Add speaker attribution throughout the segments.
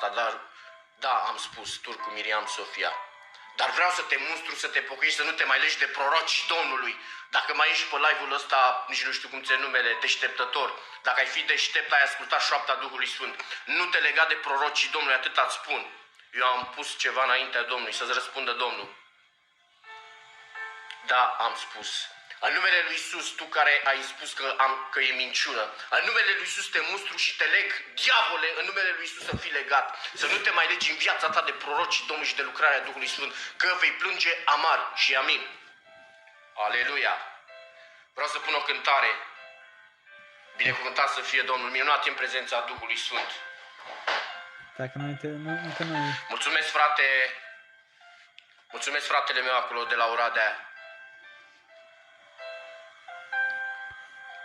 Speaker 1: asta, dar da, am spus, Turcu Miriam Sofia. Dar vreau să te mustru, să te pocăiești, să nu te mai legi de proroci Domnului. Dacă mai ești pe live-ul ăsta, nici nu știu cum ți-e numele, deșteptător. Dacă ai fi deștept, ai ascultat șoapta Duhului Sfânt. Nu te lega de prorocii Domnului, atât îți spun. Eu am pus ceva înaintea Domnului, să-ți răspundă Domnul. Da, am spus. În numele lui Iisus, tu care ai spus că e minciună, în numele lui Iisus te mustru și te leg, diavole, în numele lui Iisus să fii legat, să nu te mai legi în viața ta de prorocii Domnului și de lucrarea Duhului Sfânt, că vei plânge amar și amin. Aleluia! Vreau să pun o cântare. Binecuvântat să fie Domnul, minunat în prezența Duhului Sfânt.
Speaker 2: Dacă nu, încă nu.
Speaker 1: Mulțumesc, frate. Mulțumesc, fratele meu acolo de la Oradea.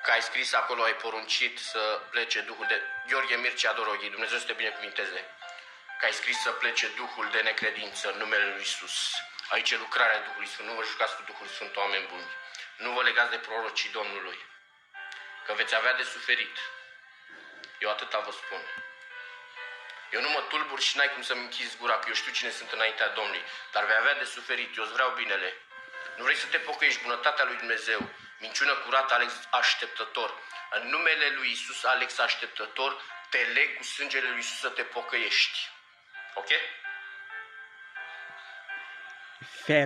Speaker 1: Că ai scris acolo, ai poruncit să plece Duhul de... Gheorghe Mircea Doroghi, Dumnezeu să te binecuvinteze. Că ai scris să plece Duhul de necredință în numele lui Iisus. Aici e lucrarea Duhului Sfânt. Nu vă jucați cu Duhul Sfânt, oameni buni. Nu vă legați de prorocii Domnului. Că veți avea de suferit. Eu atâta vă spun. Eu nu mă tulbur și n-ai cum să-mi închizi gura, că eu știu cine sunt înaintea Domnului. Dar vei avea de suferit. Eu îți vreau binele. Nu vrei să te pocăiești, bunătatea lui Dumnezeu. Minciună curată, Alex așteptător. În numele lui Iisus, Alex așteptător, te leg cu sângele lui Iisus să te pocăiești. Ok?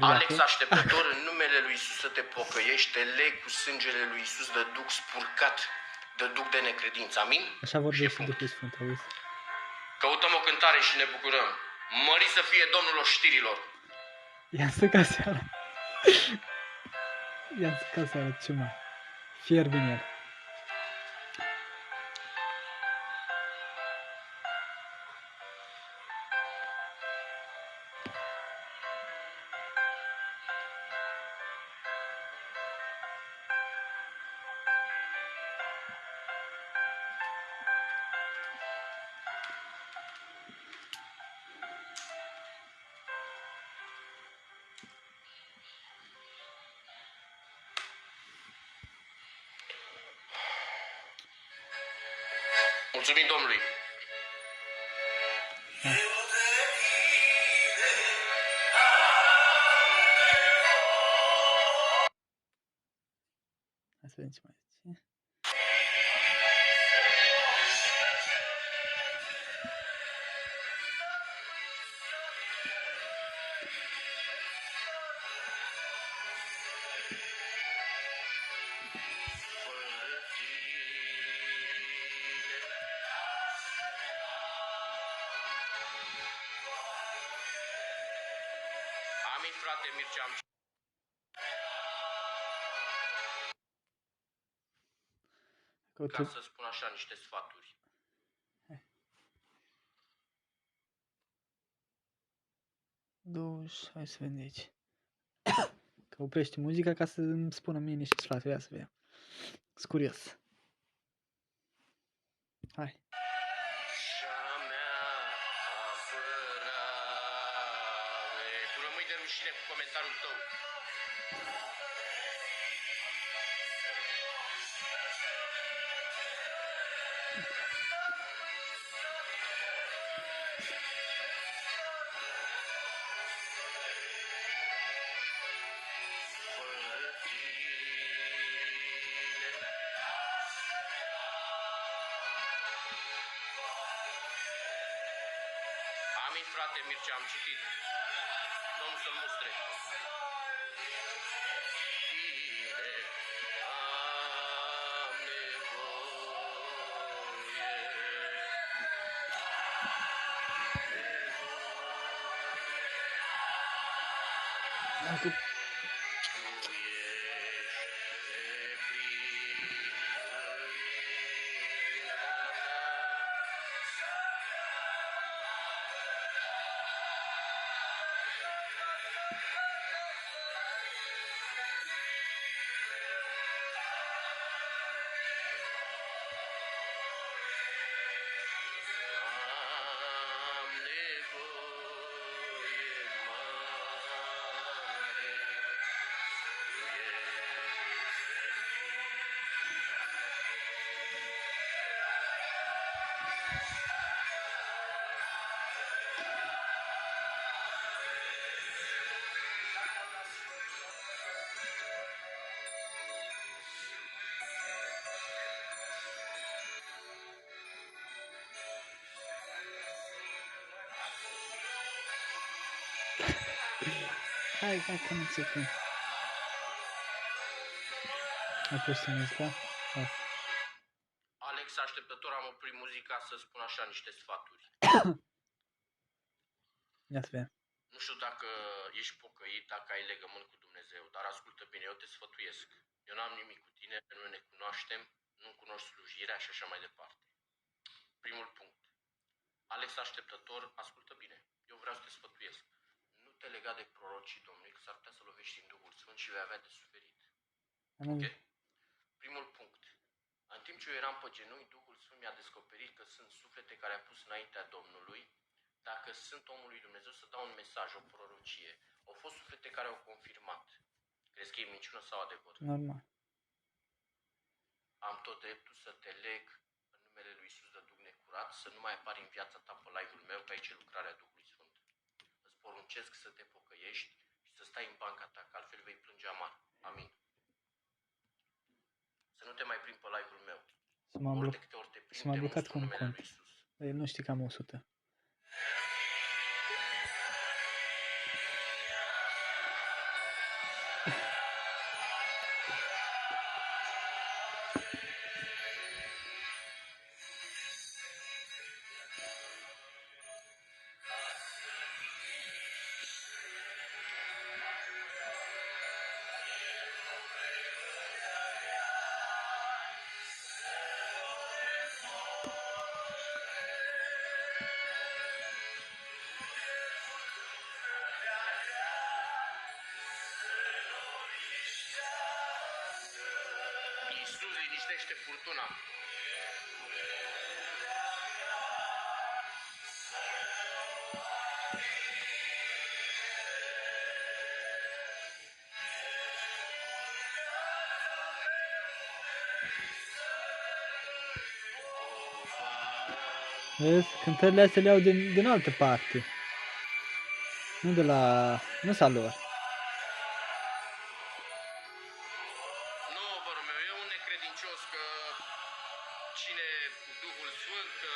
Speaker 1: Alex așteptător, în numele lui Iisus să te pocăiești, te leg cu sângele lui Iisus de duc spurcat, de duc de necredință. Amin?
Speaker 2: Așa vorbește Duhul Sfânt, auzi?
Speaker 1: Căutăm o cântare și ne bucurăm. Mări să fie Domnul oștirilor.
Speaker 2: I-am stricat seara. I-am stricat seara, ce mai? Fierbi în el.
Speaker 1: Mulțumim Domnului!
Speaker 2: Hai să vedem ce mai zice.
Speaker 1: Amin, frate Mircea, am... Ca să spun așa niște sfaturi.
Speaker 2: Hai să vedem de aici. Că oprește muzica ca să îmi spună mie niște sfaturi, ia să vedem. Sunt curios. Hai.
Speaker 1: Tu rămâi de rușine cu comentariul tău. Amin, frate Mircea, am citit. Domnul să-l mustre.
Speaker 2: Hai, că nu ți cum. Ai pus muzica? Da.
Speaker 1: Alex, așteptător, am oprit muzica să spun așa niște sfaturi.
Speaker 2: Ia să vedem.
Speaker 1: Nu știu dacă ești pocăit, dacă ai legământ cu Dumnezeu, dar ascultă bine, eu te sfătuiesc. Eu n-am nimic cu tine, nu ne cunoaștem, nu cunoști slujirea și așa mai departe. Primul punct. Alex așteptător, ascultă bine. Eu vreau să te sfătuiesc. Nu te lega de prorocii Domnului, că s-ar putea să lovești în Duhul Sfânt și vei avea de suferit. Ok? Primul punct. În timp ce eu eram pe genunchi, Duhul Sfânt mi-a descoperit că sunt suflete care a pus înaintea Domnului. Dacă sunt omul lui Dumnezeu, să dau un mesaj, o prorocie. Au fost suflete care au confirmat. Crezi că e minciună sau adevăr?
Speaker 2: Normal.
Speaker 1: Am tot dreptul să te leg în numele lui Iisus de Duh necurat, să nu mai apari în viața ta pe live-ul meu, că aici e lucrarea Duhului Sfânt. Îți poruncesc să te pocăiești și să stai în banca ta, că altfel vei plânge amar. Amin. Să nu te mai prind pe live-ul meu. Ori de câte ori te prind, te
Speaker 2: blocat
Speaker 1: mustru
Speaker 2: cu
Speaker 1: în
Speaker 2: un
Speaker 1: numele
Speaker 2: cont.
Speaker 1: lui Iisus.
Speaker 2: Nu știi că am 100.
Speaker 1: Iisus liniștește furtuna.
Speaker 2: Vezi? Cântările astea le iau din altă parte. Nu de la... Nu s-a lor.
Speaker 1: Nu, vărul meu, e un necredincios că cine cu Duhul Sfânt, că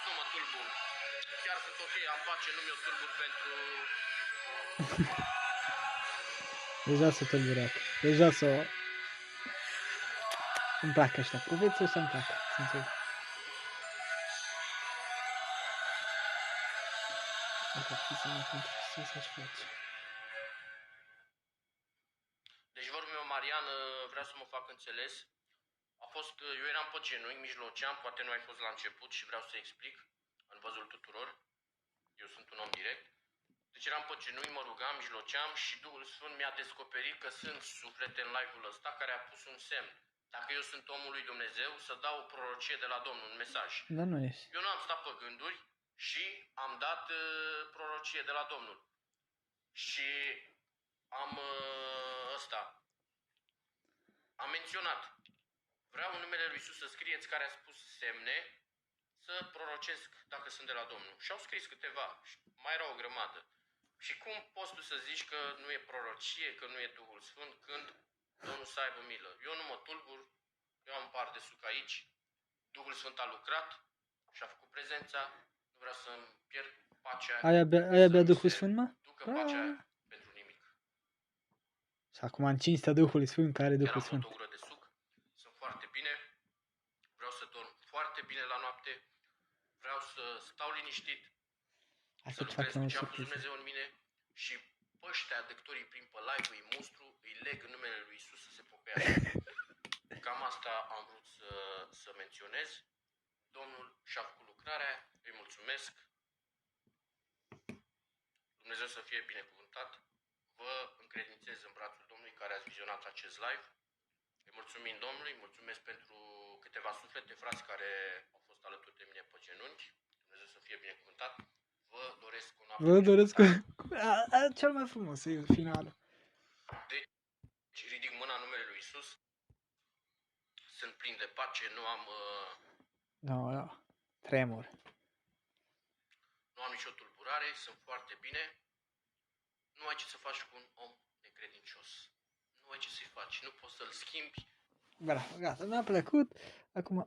Speaker 1: nu mă tulbur. Chiar sunt ok, am pace, nu mi-o tulbur pentru...
Speaker 2: Deja s-a tulburat. Deja s-a... Îmi plac ăștia. Profeții ăștia îmi plac. Sincer. Dacă fi să mă pentru Iisus aș face.
Speaker 1: Deci, vărul meu, Marian, vreau să mă fac înțeles. Eu eram pe genunchi, mijloceam, poate nu ai fost la început și vreau să explic în văzul tuturor. Eu sunt un om direct. Deci eram pe genunchi, mă rugam, mijloceam și Duhul Sfânt mi-a descoperit că sunt suflete în live-ul ăsta care a pus un semn. Dacă eu sunt omul lui Dumnezeu, să dau o prorocie de la Domnul, un mesaj.
Speaker 2: Dar nu ești.
Speaker 1: Eu nu am stat pe gânduri și am dat prorocie de la Domnul. Și am menționat. Vreau în numele lui Iisus să scrieți care a spus semne, să prorocesc dacă sunt de la Domnul. Și au scris câteva, mai era o grămadă. Și cum poți tu să zici că nu e prorocie, că nu e Duhul Sfânt, când Domnul să aibă milă? Eu nu mă tulbur, eu am par de suc aici, Duhul Sfânt a lucrat și a făcut prezența, nu vreau să-mi pierd pacea.
Speaker 2: Ai abia Duhul Sfânt, mă?
Speaker 1: Ducă pacea aia pentru nimic.
Speaker 2: Și acum în cinstea Duhului Sfânt, care Duhul
Speaker 1: Chiar am
Speaker 2: Sfânt?
Speaker 1: băut o gură de suc, sunt foarte bine, vreau să dorm foarte bine la noapte, vreau să stau liniștit,
Speaker 2: Hai
Speaker 1: să
Speaker 2: să fac
Speaker 1: lucrez
Speaker 2: un
Speaker 1: cu ce a pus
Speaker 2: surpriză.
Speaker 1: Dumnezeu în mine și pe ăștia de cât ori prin pe live îi mustru, îi leg în numele lui Iisus să se pocăiască. Cam asta am vrut să menționez. Domnul și-a făcut lucrarea, îi mulțumesc. Dumnezeu să fie binecuvântat. Vă încredințez în brațul Domnului care ați vizionat acest live. Îi mulțumim Domnului, mulțumesc pentru câteva suflete, frați care au fost alături de mine pe genunchi. Dumnezeu să fie binecuvântat. Vă doresc un noapte.
Speaker 2: Vă doresc cel mai frumos, e finalul.
Speaker 1: Deci ridic mâna în numele lui Iisus. Sunt plin de pace, nu am
Speaker 2: Tremur.
Speaker 1: Nu am nicio tulburare, sunt foarte bine. Nu ai ce să faci cu un om necredincios. Nu ai ce să-i faci, nu poți să-l schimbi.
Speaker 2: Bravo, gata, mi-a plăcut. Acum